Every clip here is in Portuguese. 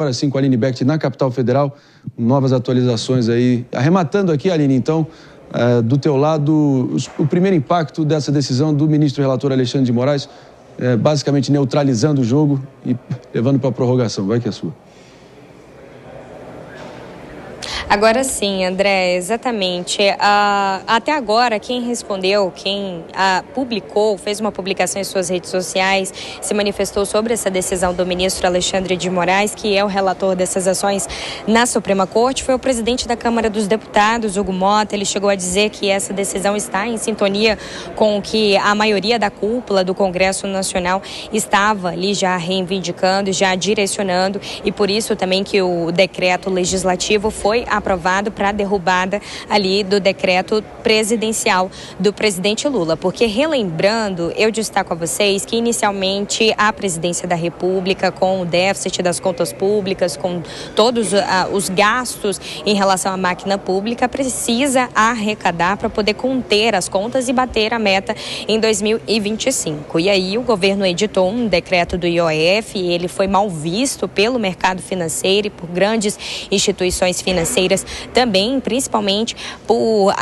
Agora sim, com a Aline Becht na capital federal, novas atualizações aí. Arrematando aqui, Aline, então, do teu lado, o primeiro impacto dessa decisão do ministro relator Alexandre de Moraes, basicamente neutralizando o jogo e levando para a prorrogação. Vai que é sua. Agora sim, André, exatamente. Até agora, quem respondeu, quem publicou, fez uma publicação em suas redes sociais, se manifestou sobre essa decisão do ministro Alexandre de Moraes, que é o relator dessas ações na Suprema Corte, foi o presidente da Câmara dos Deputados, Hugo Motta. Ele chegou a dizer que essa decisão está em sintonia com o que a maioria da cúpula do Congresso Nacional estava ali já reivindicando, já direcionando, e por isso também que o decreto legislativo foi aprovado para a derrubada ali do decreto presidencial do presidente Lula. Porque, relembrando, eu destaco a vocês que inicialmente a presidência da República, com o déficit das contas públicas, com todos os gastos em relação à máquina pública, precisa arrecadar para poder conter as contas e bater a meta em 2025. E aí o governo editou um decreto do IOF, e ele foi mal visto pelo mercado financeiro e por grandes instituições financeiras também, principalmente por,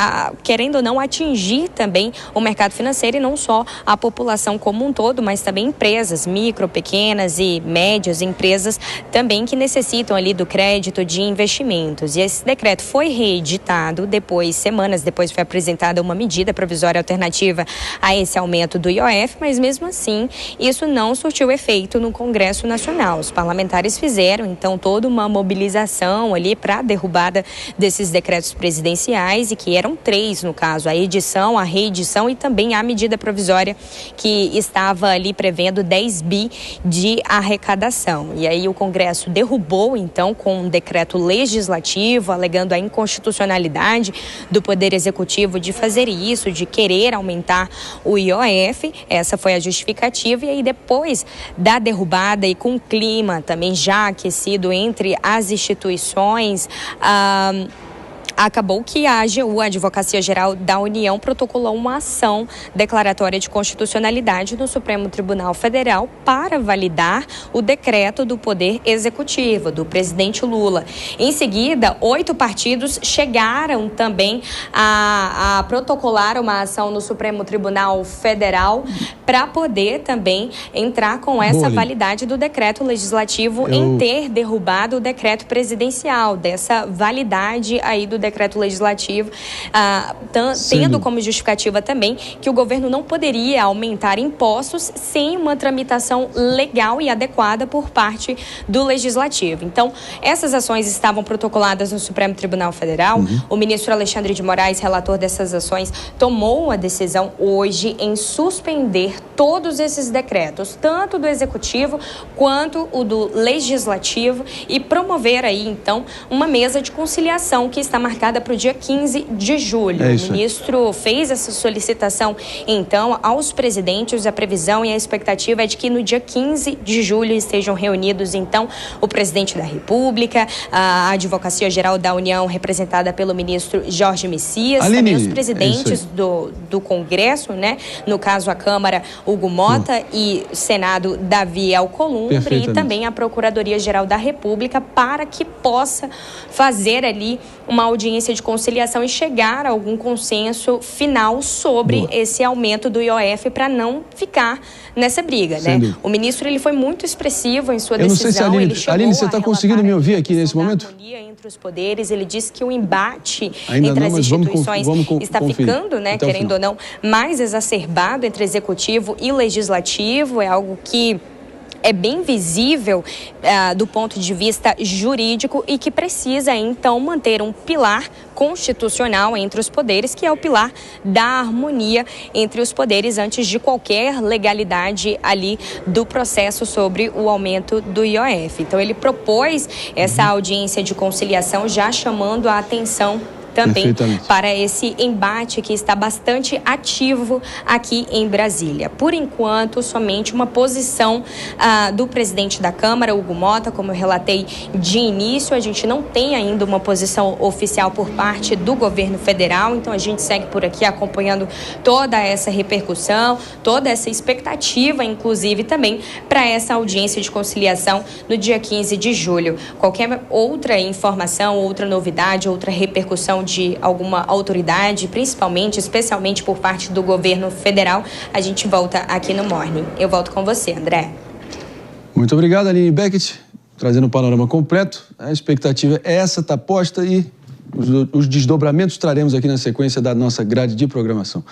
querendo ou não, atingir também o mercado financeiro e não só a população como um todo, mas também empresas micro, pequenas e médias empresas também que necessitam ali do crédito de investimentos. E esse decreto foi reeditado depois, semanas depois foi apresentada uma medida provisória alternativa a esse aumento do IOF, mas mesmo assim isso não surtiu efeito no Congresso Nacional. Os parlamentares fizeram então toda uma mobilização ali para a derrubada desses decretos presidenciais, e que eram 3 no caso: a edição, a reedição e também a medida provisória que estava ali prevendo 10 bi de arrecadação. E aí o Congresso derrubou então com um decreto legislativo, alegando a inconstitucionalidade do Poder Executivo de fazer isso, de querer aumentar o IOF. Essa foi a justificativa. E aí depois da derrubada e com o clima também já aquecido entre as instituições, acabou que a AGU, a Advocacia Geral da União, protocolou uma ação declaratória de constitucionalidade no Supremo Tribunal Federal para validar o decreto do Poder Executivo, do presidente Lula. Em seguida, 8 partidos chegaram também a protocolar uma ação no Supremo Tribunal Federal para poder também entrar com essa validade do decreto legislativo em ter derrubado o decreto presidencial, dessa validade aí do decreto legislativo, tendo como justificativa também que o governo não poderia aumentar impostos sem uma tramitação legal e adequada por parte do legislativo. Então, essas ações estavam protocoladas no Supremo Tribunal Federal. O ministro Alexandre de Moraes, relator dessas ações, tomou a decisão hoje em suspender todos esses decretos, tanto do executivo quanto o do legislativo, e promover aí então uma mesa de conciliação que está marcada para o dia 15 de julho. O ministro fez essa solicitação, então, aos presidentes. A previsão e a expectativa é de que no dia 15 de julho estejam reunidos, então, o presidente da República, a Advocacia Geral da União, representada pelo ministro Jorge Messias, também os presidentes do Congresso, né? No caso, a Câmara, Hugo Motta, e Senado, Davi Alcolumbre, e também a Procuradoria-Geral da República, para que possa fazer ali uma audiência de conciliação e chegar a algum consenso final sobre esse aumento do IOF, para não ficar nessa briga, né? O ministro, ele foi muito expressivo em sua decisão. Eu não sei se Aline, você está conseguindo me ouvir aqui nesse momento? Entre os poderes, ele disse que o embate entre as instituições está ficando, né, querendo ou não, mais exacerbado entre executivo e legislativo. É algo que é bem visível do ponto de vista jurídico e que precisa, então, manter um pilar constitucional entre os poderes, que é o pilar da harmonia entre os poderes antes de qualquer legalidade ali do processo sobre o aumento do IOF. Então, ele propôs essa audiência de conciliação, já chamando a atenção também para esse embate que está bastante ativo aqui em Brasília. Por enquanto, somente uma posição do presidente da Câmara, Hugo Mota, como eu relatei de início. A gente não tem ainda uma posição oficial por parte do governo federal, então a gente segue por aqui acompanhando toda essa repercussão, toda essa expectativa, inclusive também para essa audiência de conciliação no dia 15 de julho. Qualquer outra informação, outra novidade, outra repercussão de alguma autoridade, especialmente por parte do governo federal, a gente volta aqui no Morning. Eu volto com você, André. Muito obrigado, Aline Beckett, trazendo o panorama completo. A expectativa é essa, está posta, e os desdobramentos traremos aqui na sequência da nossa grade de programação.